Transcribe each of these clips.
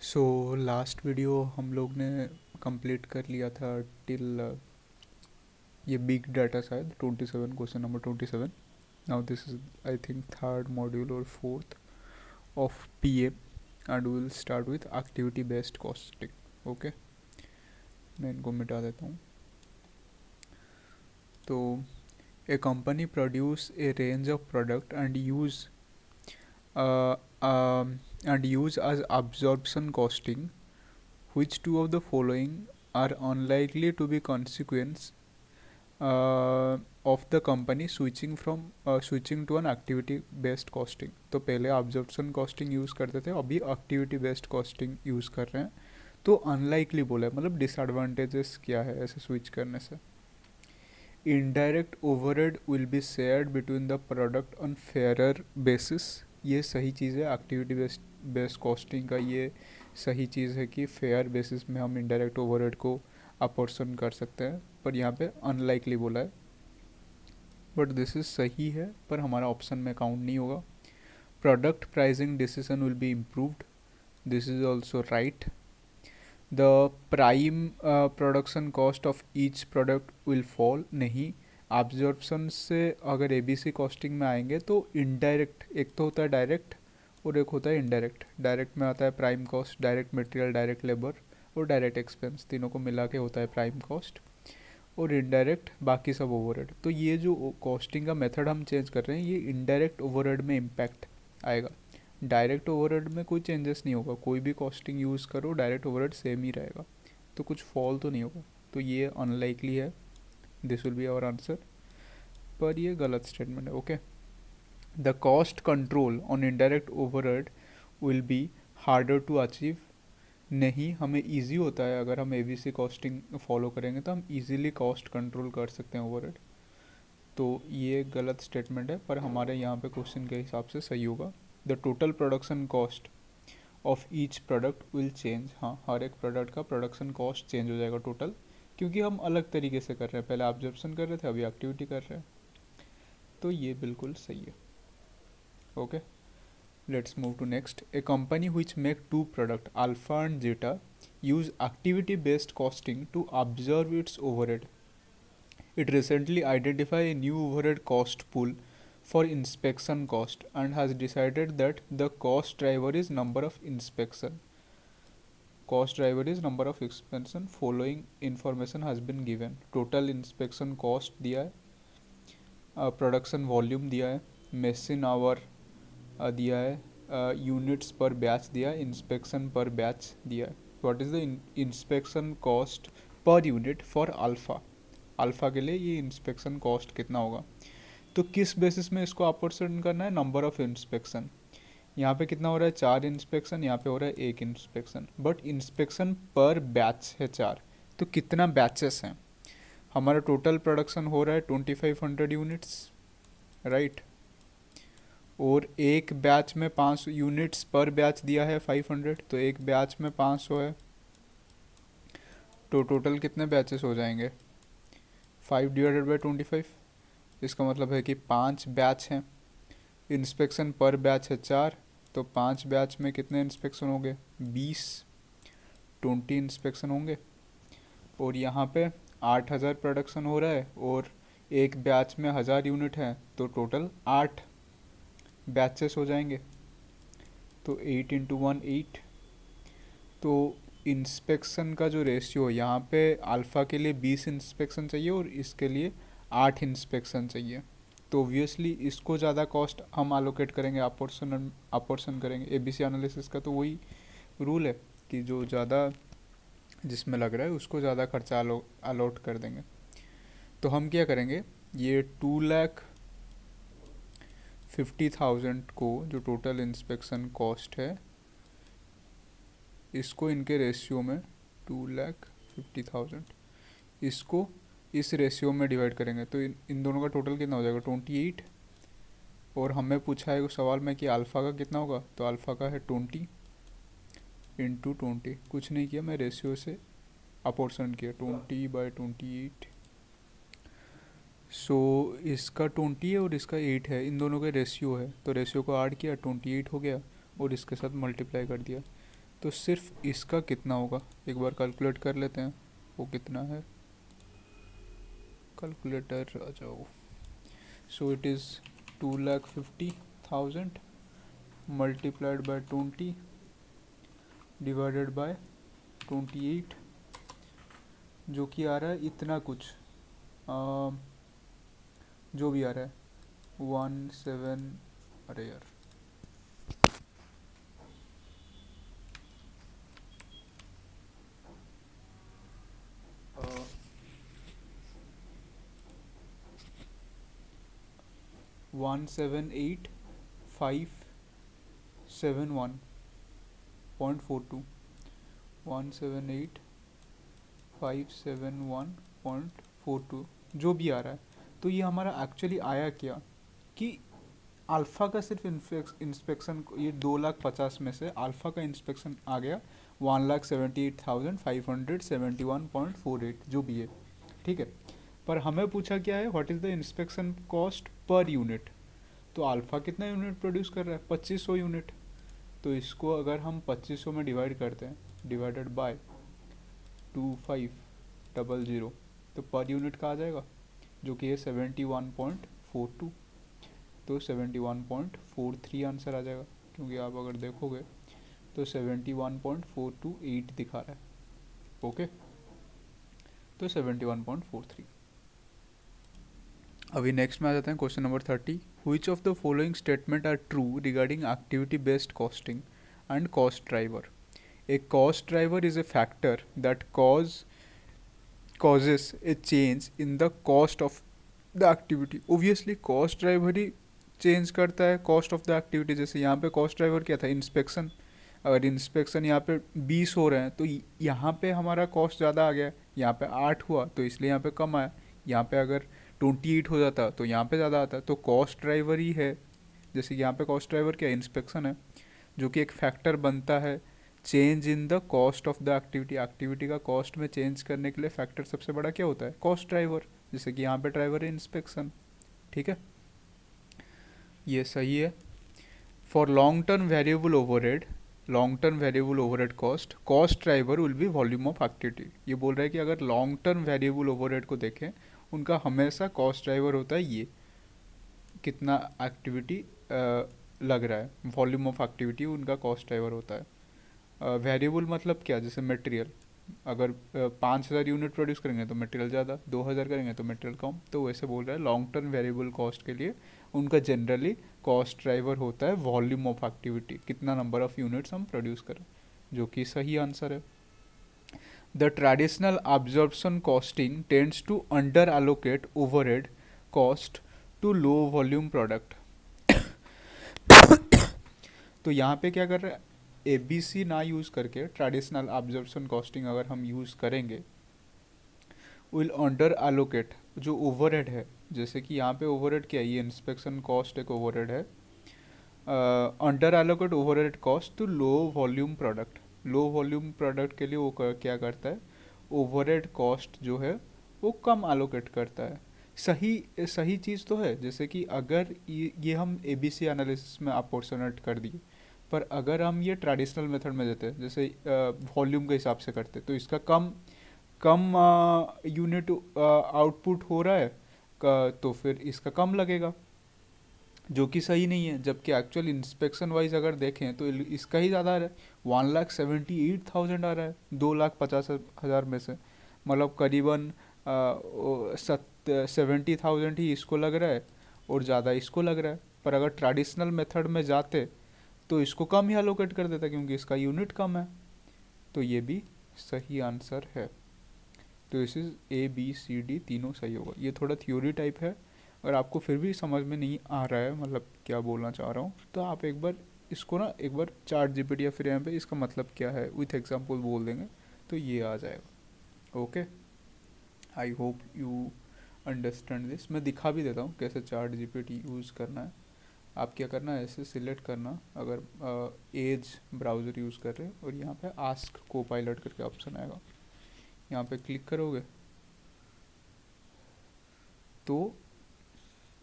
So last video हम लोग ने कंप्लीट कर लिया था टिल ये बिग डाटा शायद 27 question number 27. Now this is I think third module और fourth of PM and will start with activity based costing. Okay, मैं इनको मिटा देता हूँ. तो a company produce a range of product and use as absorption costing. Which two of the following are unlikely to be consequence of the company switching to an activity based costing? तो पहले absorption costing use करते थे, अभी activity based costing use कर रहे हैं. तो unlikely बोला है, मतलब डिसएडवांटेजेस क्या है ऐसे स्विच करने से. Indirect overhead will be shared between the product on fairer basis. ये सही चीज़ है, एक्टिविटी बेस्ड कॉस्टिंग का ये सही चीज़ है कि फेयर बेसिस में हम इनडायरेक्ट ओवरहेड को अपोर्शन कर सकते हैं. पर यहाँ पे अनलाइकली बोला है, बट दिस इज सही है पर हमारा ऑप्शन में काउंट नहीं होगा. Product pricing decision will be improved. This is also right. The prime production cost of each product will fall. नहीं, एब्जॉर्प्शन से अगर एबीसी कॉस्टिंग में आएंगे तो इनडायरेक्ट, एक तो होता है डायरेक्ट और एक होता है इनडायरेक्ट. डायरेक्ट में आता है prime cost, direct material, direct labour और डायरेक्ट एक्सपेंस, तीनों को मिला के होता है प्राइम कॉस्ट. और इनडायरेक्ट बाकी सब ओवरहेड. तो ये जो कॉस्टिंग का मेथड हम चेंज कर रहे हैं ये इनडायरेक्ट ओवरहेड में इम्पैक्ट आएगा. डायरेक्ट ओवरहेड में कोई चेंजेस नहीं होगा, कोई भी कॉस्टिंग यूज़ करो डायरेक्ट ओवरहेड सेम ही रहेगा, तो कुछ फॉल तो नहीं होगा. तो ये अनलाइकली है, this will be our answer. पर ये गलत स्टेटमेंट है. Okay, the cost control on indirect overhead will be harder to achieve. नहीं, हमें इजी होता है अगर हम एबीसी कॉस्टिंग फॉलो करेंगे तो हम इजीली कॉस्ट कंट्रोल कर सकते हैं ओवरहेड. तो ये गलत स्टेटमेंट है पर हमारे यहाँ पे क्वेश्चन के हिसाब से सही होगा. The total production cost of each product will change. हाँ, हर एक प्रोडक्ट का प्रोडक्शन कॉस्ट चेंज हो जाएगा टोटल, क्योंकि हम अलग तरीके से कर रहे हैं. पहले ऑब्जर्वेशन कर रहे थे, अभी एक्टिविटी कर रहे हैं. तो ये बिल्कुल सही है. Okay, let's move to next. A company which make two product alpha and zeta use activity based costing to absorb its overhead. It recently identified a new overhead cost pool for inspection cost and has decided that the cost driver is number of inspection. Cost driver is number of inspection. Following information has been given. Total inspection cost दिया है, production volume दिया है, machine our दिया है, units पर batch दिया है, inspection पर बैच दिया है. What is the inspection cost per unit for alpha. Alpha के लिए ये इंस्पेक्शन कॉस्ट कितना होगा. तो किस बेसिस में इसको अपोर्शन करना है, नंबर ऑफ इंस्पेक्शन. यहाँ पे कितना हो रहा है, 4 इंस्पेक्शन, यहाँ पे हो रहा है 1 इंस्पेक्शन, बट इंस्पेक्शन पर बैच है 4. तो कितना बैचेस हैं, हमारा टोटल प्रोडक्शन हो रहा है 2500 यूनिट्स, राइट. और एक बैच में 500 यूनिट्स पर बैच दिया है 500, तो एक बैच में 500 है, तो टोटल कितने बैचेस हो जाएंगे, 5/25. इसका मतलब है कि 5 बैच हैं. इंस्पेक्शन पर बैच है 4, तो 5 बैच में कितने इंस्पेक्शन होंगे, 20 इंस्पेक्शन होंगे. और यहाँ पे 8000 प्रोडक्शन हो रहा है और एक बैच में 1000 यूनिट है, तो टोटल 8 बैचेस हो जाएंगे. तो 8 इंटू 1 8. तो इंस्पेक्शन का जो रेशियो यहाँ पे अल्फ़ा के लिए 20 इंस्पेक्शन चाहिए और इसके लिए 8 इंस्पेक्शन चाहिए. तो ऑब्वियसली इसको ज़्यादा कॉस्ट हम अलोकेट करेंगे, अपोर्शन करेंगे. एबीसी एनालिसिस का तो वही रूल है कि जो ज़्यादा जिसमें लग रहा है उसको ज़्यादा खर्चा अलॉट कर देंगे. तो हम क्या करेंगे, ये 2,50,000 को जो टोटल इंस्पेक्शन कॉस्ट है इसको इनके रेशियो में 2,50,000 इसको इस रेशियो में डिवाइड करेंगे. तो इन दोनों का टोटल कितना हो जाएगा, 28. और हमें पूछा है उस सवाल में कि अल्फ़ा का कितना होगा, तो अल्फ़ा का है 20 इंटू 20. कुछ नहीं किया, मैं रेशियो से अपोर्शन किया, 20/28. सो इसका 20 है और इसका 8 है, इन दोनों का रेशियो है, तो रेशियो को ऐड किया 28 हो गया और इसके साथ मल्टीप्लाई कर दिया. तो सिर्फ इसका कितना होगा एक बार कैलकुलेट कर लेते हैं, वो कितना है, कैलकुलेटर आ जाओ। So it is 2,50,000 multiplied by 20 divided by 28, जो कि आ रहा है इतना कुछ, जो भी आ रहा है 17, अरे यार 178,571.42, 178,571.42 जो भी आ रहा है। तो ये हमारा एक्चुअली आया क्या कि अल्फ़ा का सिर्फ इंस्पेक्शन, ये 2,50,000 में से अल्फ़ा का इंस्पेक्शन आ गया 1,78,571.48 जो भी है, ठीक है। पर हमें पूछा क्या है, what is the inspection cost per unit. तो अल्फ़ा कितना यूनिट प्रोड्यूस कर रहा है, 2500 यूनिट। तो इसको अगर हम 2500 में डिवाइड करते हैं, डिवाइडेड बाय 2500, तो पर यूनिट का आ जाएगा, जो कि है 71.42। तो 71.43 आंसर आ जाएगा, क्योंकि आप अगर देखोगे तो 71.428 दिखा रहा है। ओके, तो 71.43। अभी नेक्स्ट में आ जाते हैं question number 30। Which of the following statement are true regarding activity based costing and cost driver. A cost driver is a factor that causes a change in the cost of the activity। obviously cost driver he change करता है cost of the activity. जैसे यहाँ पे cost driver क्या था, inspection. अगर inspection यहाँ पे 20 हो रहे हैं तो यहाँ पे हमारा कॉस्ट ज़्यादा आ गया, यहाँ पे 8 हुआ तो इसलिए यहाँ पे कम आया। यहाँ पे अगर 28 हो जाता तो यहाँ पे ज़्यादा आता। तो कॉस्ट ड्राइवर ही है। जैसे यहाँ पे कॉस्ट ड्राइवर क्या, इंस्पेक्शन है, जो कि एक फैक्टर बनता है change in the cost of the activity. Activity का कॉस्ट में चेंज करने के लिए फैक्टर सबसे बड़ा क्या होता है, कॉस्ट ड्राइवर। जैसे कि यहाँ पे ड्राइवर है इंस्पेक्शन, ठीक है, ये सही है। For long term variable overhead, long term variable overhead cost driver will be volume of activity. ये बोल रहा है कि अगर लॉन्ग टर्म वेरिएबल ओवरहेड को देखें, उनका हमेशा कॉस्ट ड्राइवर होता है ये, कितना एक्टिविटी लग रहा है, वॉल्यूम ऑफ एक्टिविटी उनका कॉस्ट ड्राइवर होता है। वेरिएबल मतलब क्या, जैसे मटेरियल, अगर 5,000 यूनिट प्रोड्यूस करेंगे तो मटेरियल ज़्यादा, 2,000 करेंगे तो मटेरियल कम। तो वैसे बोल रहा है लॉन्ग टर्म वेरिएबल कॉस्ट के लिए उनका जनरली कॉस्ट ड्राइवर होता है वॉल्यूम ऑफ एक्टिविटी, कितना नंबर ऑफ यूनिट्स हम प्रोड्यूस करें, जो कि सही आंसर है। The traditional absorption costing tends to under allocate overhead cost to low volume product. तो यहाँ पे क्या कर रहे हैं, ABC ना यूज़ करके ट्रेडिशनल ऑब्जर्वेशन कॉस्टिंग अगर हम यूज़ करेंगे, विल अंडर एलोकेट जो ओवरहेड है। जैसे कि यहाँ पे ओवरहेड क्या है, ये इंस्पेक्शन कॉस्ट एक ओवरहेड है। Under allocate overhead cost to low volume product. Low volume product के लिए वो क्या करता है, ओवरहेड कॉस्ट जो है वो कम एलोकेट करता है। सही सही चीज़ तो है। जैसे कि अगर ये हम ABC एनालिसिस में अपोर्शनेट कर दिए, पर अगर हम ये ट्रेडिशनल मेथड में देते, जैसे वॉल्यूम के हिसाब से करते, तो इसका कम कम यूनिट आउटपुट हो रहा है तो फिर इसका कम लगेगा, जो कि सही नहीं है। जबकि एक्चुअल इंस्पेक्शन वाइज अगर देखें तो इसका ही ज़्यादा आ रहा है, 1,78,000 आ रहा है 2,50,000 में से। मतलब करीबन 70,000 ही इसको लग रहा है और ज़्यादा इसको लग रहा है। पर अगर ट्रेडिशनल मेथड में जाते तो इसको कम ही एलोकेट कर देता, क्योंकि इसका यूनिट कम है। तो ये भी सही आंसर है। तो इस इज ABCD तीनों सही होगा। ये थोड़ा थ्योरी टाइप है, अगर आपको फिर भी समझ में नहीं आ रहा है मतलब क्या बोलना चाह रहा हूँ, तो आप एक बार इसको ना एक बार ChatGPT या फिर यहाँ पे इसका मतलब क्या है विथ एग्जाम्पल बोल देंगे तो ये आ जाएगा। Okay, I hope you understand this. मैं दिखा भी देता हूँ कैसे ChatGPT यूज़ करना है। आप क्या करना है, ऐसे सिलेक्ट करना, अगर एज ब्राउज़र यूज़ कर रहे हैं, और यहाँ पे आस्क को पायलट करके ऑप्शन आएगा, यहाँ पे क्लिक करोगे तो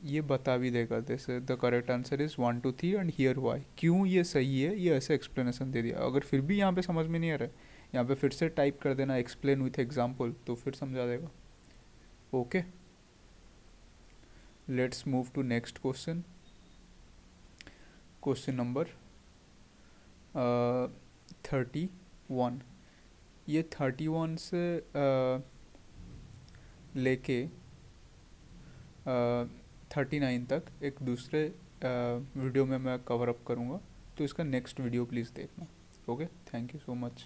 ये बता भी देगा, जैसे the correct answer is 1 2 3 and here why, क्यों ये सही है, ये ऐसे एक्सप्लेनेशन दे दिया। अगर फिर भी यहाँ पे समझ में नहीं आ रहा है, यहाँ पे फिर से टाइप कर देना एक्सप्लेन विथ एग्जाम्पल, तो फिर समझा देगा। Okay, let's move to next question. Question number 31। ये 31 से लेके 39 तक एक दूसरे वीडियो में मैं कवर अप करूँगा, तो इसका नेक्स्ट वीडियो प्लीज़ देखना। Okay, thank you so much.